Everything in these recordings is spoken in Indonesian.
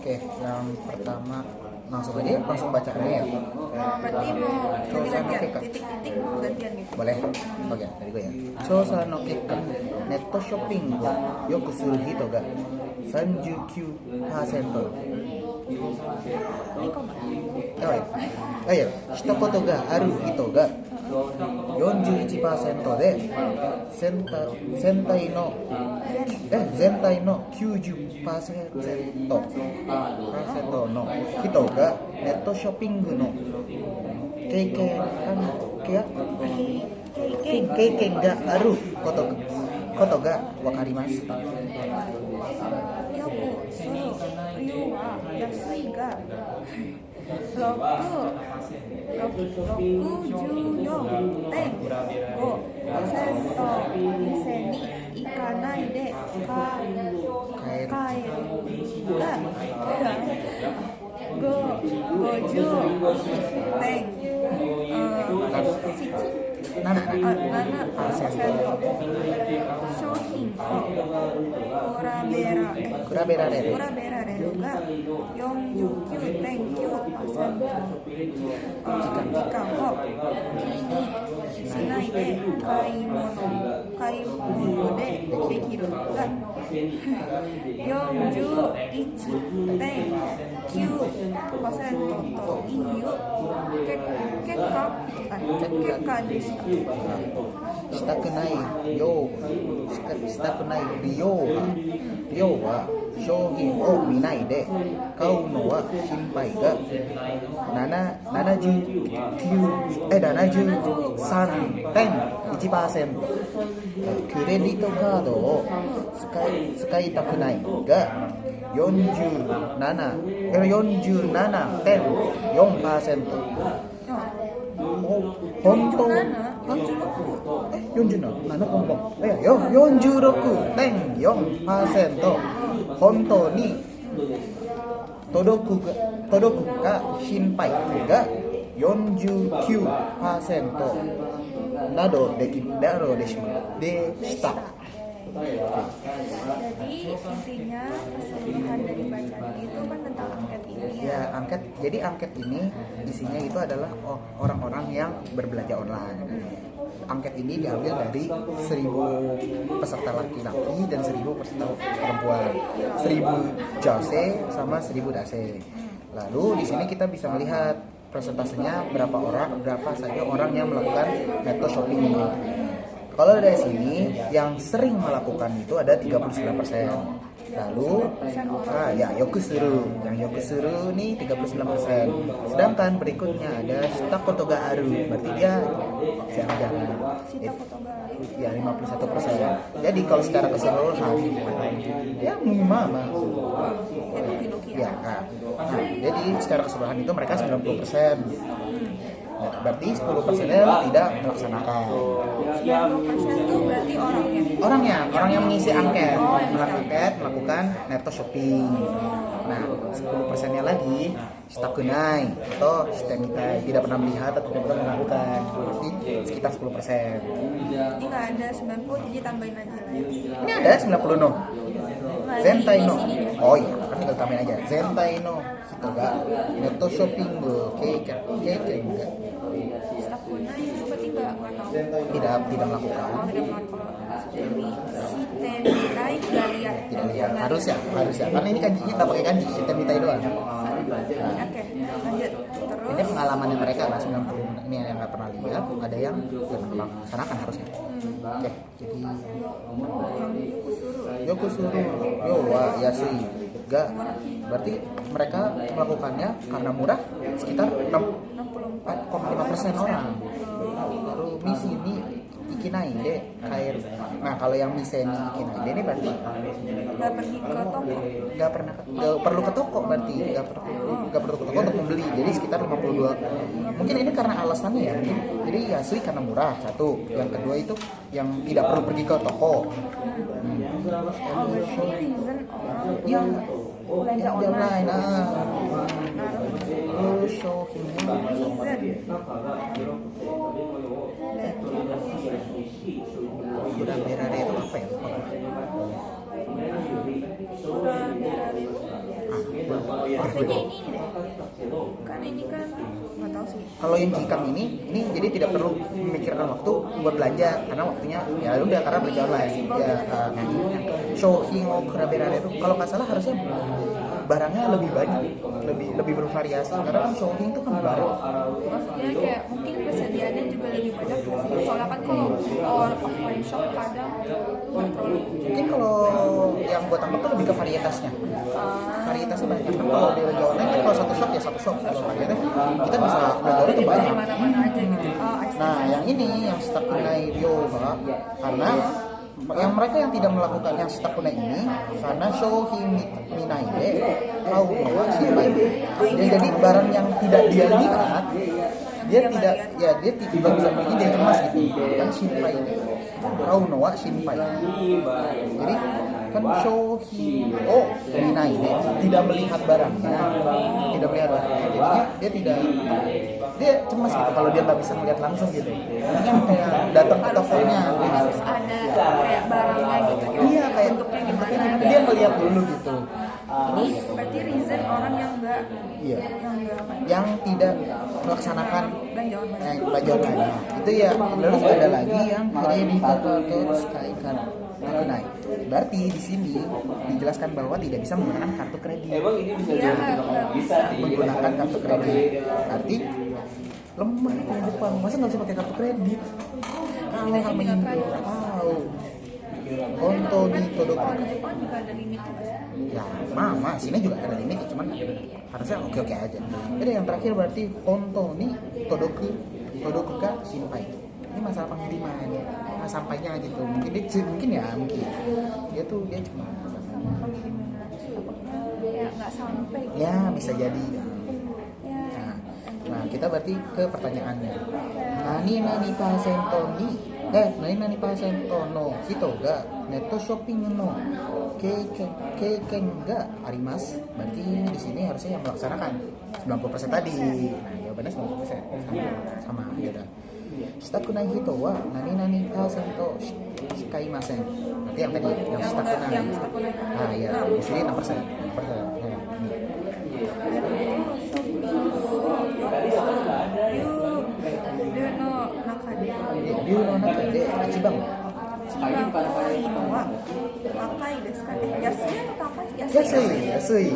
Oke, yang pertama langsung aja, langsung bacanya ya. Berarti mau ganti-gantian, Keka. titik-titik gantian gitu. Boleh? Oke, dari gue ya. Shousa no kekka, netto shopping wo yoku suru hito ga 39%. Ini kok nggak? Iya, hitokoto ga aru hito ga 41%で全体の 90% の人がネットショッピングの経験があることがわかります。よくする量は安いが64.5% 店に行かないで買えるが7%。7%商品を比べられるが 49.9%。 時間を気にしないで買い物でできるが 41.9% という結果でした。したくない量は商品を見ないで買うのは心配が 73.1%。 クレジットカードを使いたくないが 47.4%。 本当46.4% 本当に届くか心配が 49% などでした。Jadi intinya keseluruhan dari bacaan itu kan tentang angket ini ya. Jadi angket ini isinya itu adalah orang-orang yang berbelanja online. Angket ini diambil dari 1000 peserta laki-laki dan 1000 peserta perempuan, 1000 jose sama 1000 dase. Lalu di sini kita bisa melihat persentasenya berapa saja orang yang melakukan netto shopping ini. Kalau dari sini yang sering melakukan itu ada 39%. Lalu yoku suru. Yang yoku suru nih 39%. Sedangkan berikutnya ada shitakoto ga aru. Berarti dia jarang-jarang. Ya 51%. Jadi kalau secara keseluruhan ya minimal ya. Jadi secara keseluruhan itu mereka 90%. Berarti 10% tidak melaksanakan. 90% itu berarti orang yang mengisi angket, melakukan netto shopping. Nah, 10%-nya lagi shitakunai atau shitemitai, tidak pernah melihat atau tidak pernah melakukan. Berarti sekitar 10%. Jadi nggak ada 90, jadi tambahin aja lah ya. Ini ada 90 no. Zentai no. Oh iya, kan tinggal tambahin aja. Zentai no hito ga netto shopping keiken ga. Shitakunai itu berarti nggak Tidak melakukan. Shitemitai nggak lihat. Tidak lihat. Harus ya. Karena ini kanjinya nggak pakai kanji, shitemitai doang. Oke, lanjut. Terus Ini pengalamannya mereka lah 90 ini yang nggak pernah lihat, ada yang melaksanakan harusnya. Oke, jadi yoku suru yo wa yasui ga, berarti mereka melakukannya karena murah sekitar 64,5% orang. Lalu misi ini ikinai de kair. Nah, kalau yang misi ini ikinai de ini berarti nggak pergi ke toko. nggak perlu ke toko, berarti nggak perlu ke toko untuk membeli. Jadi sekitar 52. Mungkin ini karena alasannya ya. Jadi yasui karena murah satu. Yang kedua itu yang tidak perlu pergi ke toko. Berarti reason orang Yang belanja online. shoppingnya Udah merah itu apa ya? Kayaknya ini deh. Kan ini kan nggak tahu sih. Kalau yang jikam ini jadi tidak perlu memikirkan waktu buat belanja karena waktunya ya udah karena belanja online ya. Shopping mau keraberan itu kalau nggak salah harusnya barangnya lebih banyak, lebih bervariasi karena kan shopping itu kan baru. Maksudnya kayak mungkin persediaannya juga lebih banyak sih. Soalnya kan kalau offline shop kadang nggak terlalu. Mungkin kalau yang buat tambah tuh lebih ke varietasnya. Varietasnya banyak kan kalau di belanja online kan kalau satu shop ya satu shop kalau varietas kita bisa belanja itu banyak. Di mana-mana aja gitu. Nah yang ini yang Stakunai Ryoga karena yang mereka yang tidak melakukan yang Stakunai ini karena Shohi Minai kau bawa siapa jadi barang yang tidak dia lihat dia tidak bisa pergi dia cemas gitu kan Shinpai kau Noa Shinpai jadi kan Shohi Minai tidak melihat barangnya jadinya dia cemas gitu kalau dia nggak bisa melihat langsung gitu ini kan kayak datang ke tokonya Harus ada kayak barangnya gitu. iya kayak bentuknya gimana. dia ngeliat dulu gitu Ini berarti reason orang yang nggak iya apa? yang tidak melaksanakan Belanja online. belanja online nah, itu ya terus ada lagi yang kredit atau kaitan naik berarti di sini dijelaskan bahwa tidak bisa menggunakan kartu kredit Iya nggak bisa. menggunakan kartu kredit arti lemah kayak Jepang masa nggak bisa pakai kartu kredit kalau kami tahu konto di Todoku Jepang juga ada limit. ya mama sini juga ada limit cuman harusnya oke aja jadi yang terakhir berarti konto nih Todoku ga Shinpai ini masalah pengiriman sampainya gitu mungkin dia cuma Ya nggak sampai. ya bisa jadi Ya. nah kita berarti ke pertanyaannya nani pasento no hito ga neto shopping no keiken ga arimasu berarti di sini harusnya yang melaksanakan 90% tadi nah jawabannya 90% sama ya udah Shitakunai hito wa nani pasento shikaimasen berarti yang tadi yang shitakunai nah ya di sini 6% ya, ini. Ryu no naka de ichiban Yasui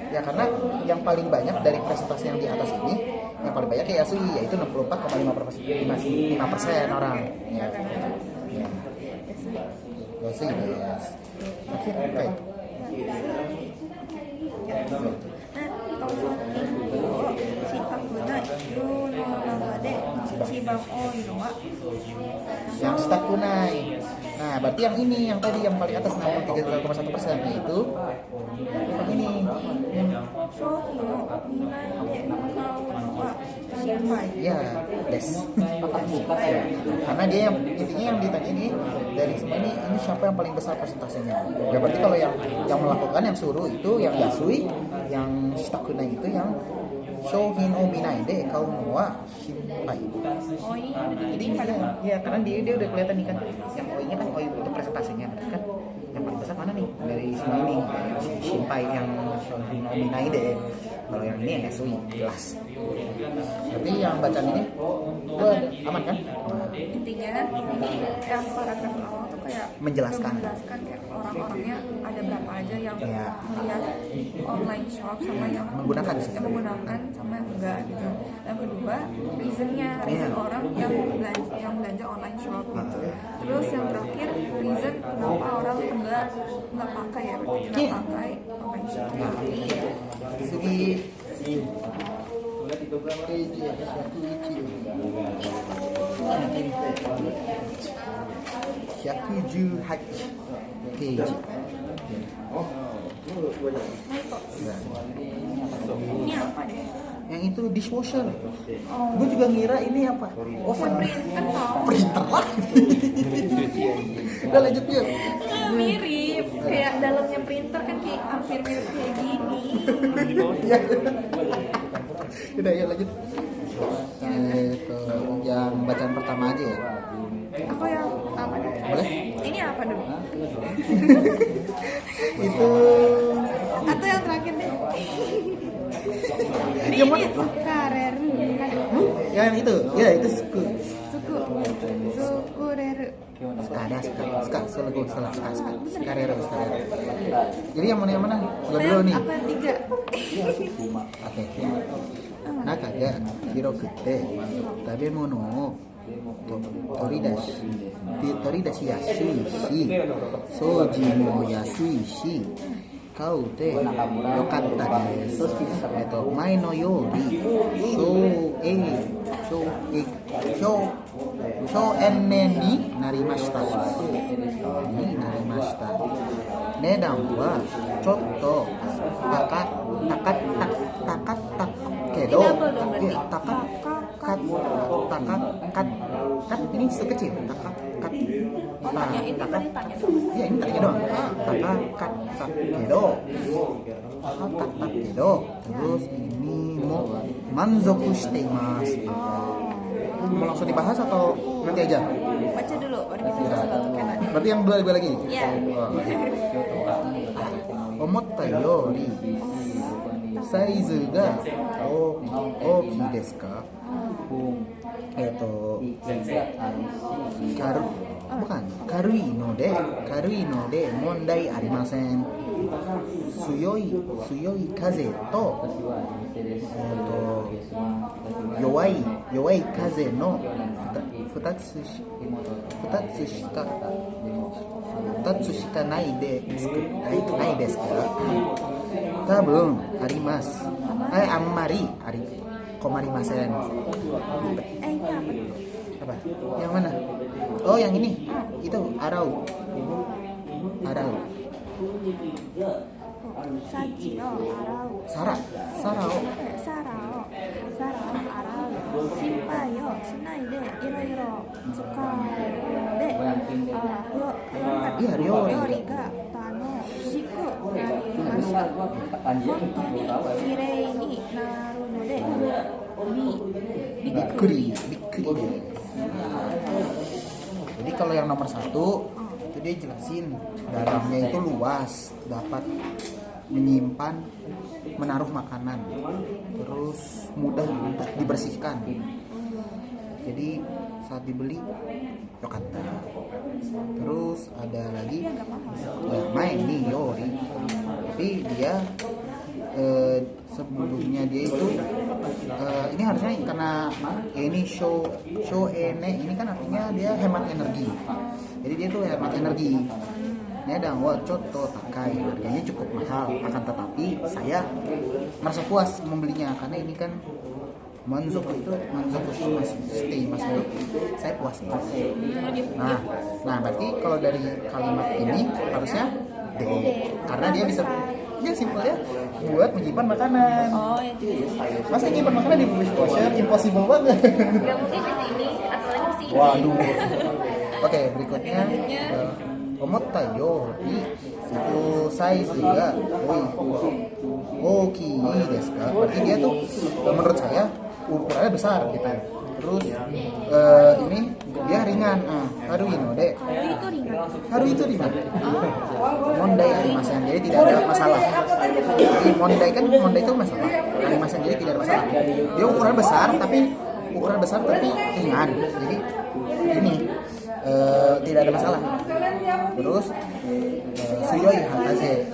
ya karena yang paling banyak dari presentasi yang di atas ini yang paling banyak ya Yasui yaitu 64,5% orang ya. Yasui yes. Oke baik yang Stakunai. Nah, berarti yang ini yang tadi yang paling atas 63,1% yaitu yang ini. Ya, des. Karena dia yang intinya yang ditanya ini dari semua ini siapa yang paling besar persentasenya. Ya berarti kalau yang melakukan yang suruh itu yang Yasui, yang Stakunai itu yang Shohin o minai de kauno wa Shinpai. Jadi ya karena dia udah kelihatan nih kan yang OI-nya kan OI untuk presentasinya kan yang paling besar mana nih dari semua ini si Shinpai yang Shohin o minai de kalau yang ini yang SUI jelas. Tapi yang bacaan ini gua aman kan? Intinya ini yang paragraf awal tuh kayak menjelaskan kayak orang-orangnya ada berapa aja yang ya. melihat online shop sama yang menggunakan sama yang enggak gitu. Yang kedua reason orang yang belanja online shop gitu. Terus yang terakhir reason kenapa orang enggak pakai ya berarti enggak pakai online shop. Segi 118 page. Ini apa deh? Yang itu dishwasher. Gue juga ngira ini apa? Oven. Printer lah. Udah lanjut yuk. Mirip, kayak dalamnya printer kan kayak hampir mirip kayak gini. Udah ya lanjut. Yang bacaan pertama aja ya. Aku yang pertama deh. Boleh? Ini apa dong? Itu Atau yang terakhir Yang mana? Sukareru. Yang itu. Ya, itu suku. Sukureru. Sekarero. Jadi yang mana? Gua dulu nih. Apa yang 3? Oke. Naka ga hirokute tabemono o toridashi yasui shi, soji mo yasui shi, kaute yokatta desu. Mae no yori shōen ni narimashita. Nedan wa chotto takat kedo. Takat ini sekecil. Takat. Ya, ini tanya doang. Takat kedo. Terus ini mau manzoku shite imasu. Mau langsung dibahas atau nanti aja? Baca dulu, baru kita bisa satukan lagi. Berarti yang dua lagi? Iya. Omotta yori saizu ga ookii desu ka? Karui no de mondai arimasen. Tsuyoi kaze to yowai kaze no futatsu shika nai desu ka? Tabun arimasu. Ammari komarimasen. Ini Apa? apa? Yang mana? Oh, yang ini. Itu arau. Saji o arau. Sarao. Sarao arau. Shinpai o shinai de iroiro tsukareru no de ryori ga tanoshiku narimashita. Honto ni kirei ni naru no de bikkuri desu. Jadi kalau yang nomor 1 itu dia jelasin dalamnya itu luas, dapat menyimpan, menaruh makanan, terus mudah dibersihkan. Jadi saat dibeli yokatta. Terus ada lagi mae ni yori. Tapi dia sebelumnya dia itu ini harusnya karena ini show ini kan artinya dia hemat energi. Jadi dia tuh hemat energi. Nedang wa chotto takai, harganya cukup mahal, akan tetapi saya merasa puas membelinya karena ini kan manzoku stay mas itu saya puas. Nah berarti kalau dari kalimat ini harusnya D, karena dia bisa, dia simpel ya, buat menyimpan makanan. Oh, itu. Masa nyimpan makanan di dishwasher? Impossible banget. Gak mungkin di sini, atau lagi di sini. Waduh. Oke, berikutnya omotta yori itu size ga ookii desu ka? Berarti dia tuh menurut saya ukurannya besar gitu. Terus ini dia ringan. Harui no de. Harui itu ringan. Mondai arimasen, jadi tidak ada masalah. Jadi mondai itu masalah. Arimasen jadi tidak ada masalah. Dia ukuran besar tapi ringan. Jadi ini tidak ada masalah. Terus suyoi hataze,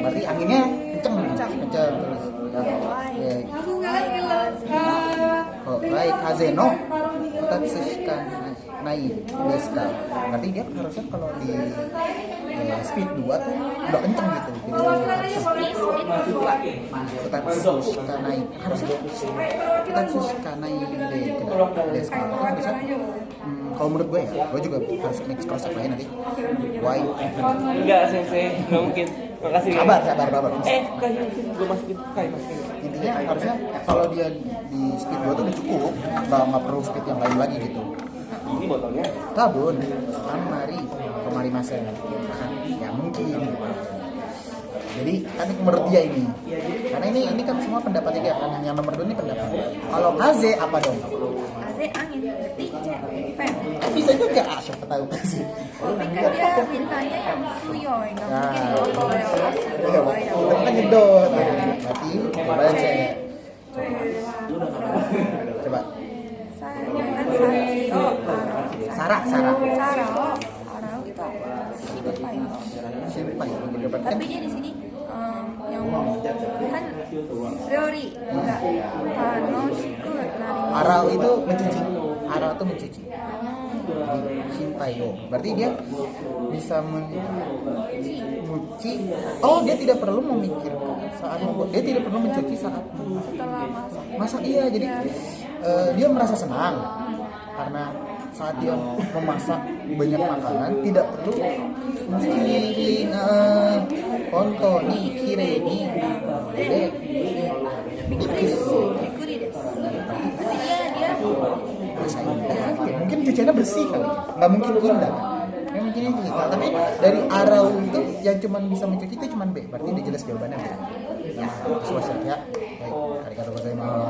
berarti anginnya kenceng terus. Rai kaze no futatsu shika nai desu ka? Berarti dia harusnya kalau di speed 2 tuh udah kenceng gitu. Futatsu shika nai, harusnya futatsu shika nai desu ka? Harusnya kalau menurut gue ya, gue juga harus next cross check lagi nanti. Why? Enggak, sensei, nggak mungkin. Makasih. Sabar. Gue masukin. Intinya harusnya kalau dia di speed 2 tuh udah cukup, nggak perlu speed yang lain lagi gitu. Ini botolnya. Tabun, kemari masen. Ya mungkin. Jadi kan menurut dia ini, karena ini kan semua pendapatnya dia kan, yang nomor 2 ini pendapat. Kalau kaze apa dong? Kaze angin, berarti C fan. Bisa juga, siapa tahu kaze. Tapi kan dia mintanya yang suyoi, nggak mungkin dong kalau yang Iya, kan jedot. Berarti coba cek. kan Ryori enggak Kanoshiku nari Arau itu mencuci. Arau itu mencuci. Jadi shintayo. Berarti dia bisa mencuci. Oh, dia tidak perlu memikirkan saat membuat. Dia tidak perlu mencuci saat setelah masak. masak. Iya, jadi dia merasa senang karena saat dia memasak banyak makanan tidak perlu mencuci. Konto nih kire nih. Jadi Bikuri desu. Berarti dia rasa indah. Mungkin cuciannya bersih kali, nggak mungkin indah. Ya mungkin itu gitu. Tapi dari arau itu yang cuma bisa mencuci itu cuma B. Berarti udah jelas jawabannya B. Ya, suasana ya. Baik, arigatou gozaimasu.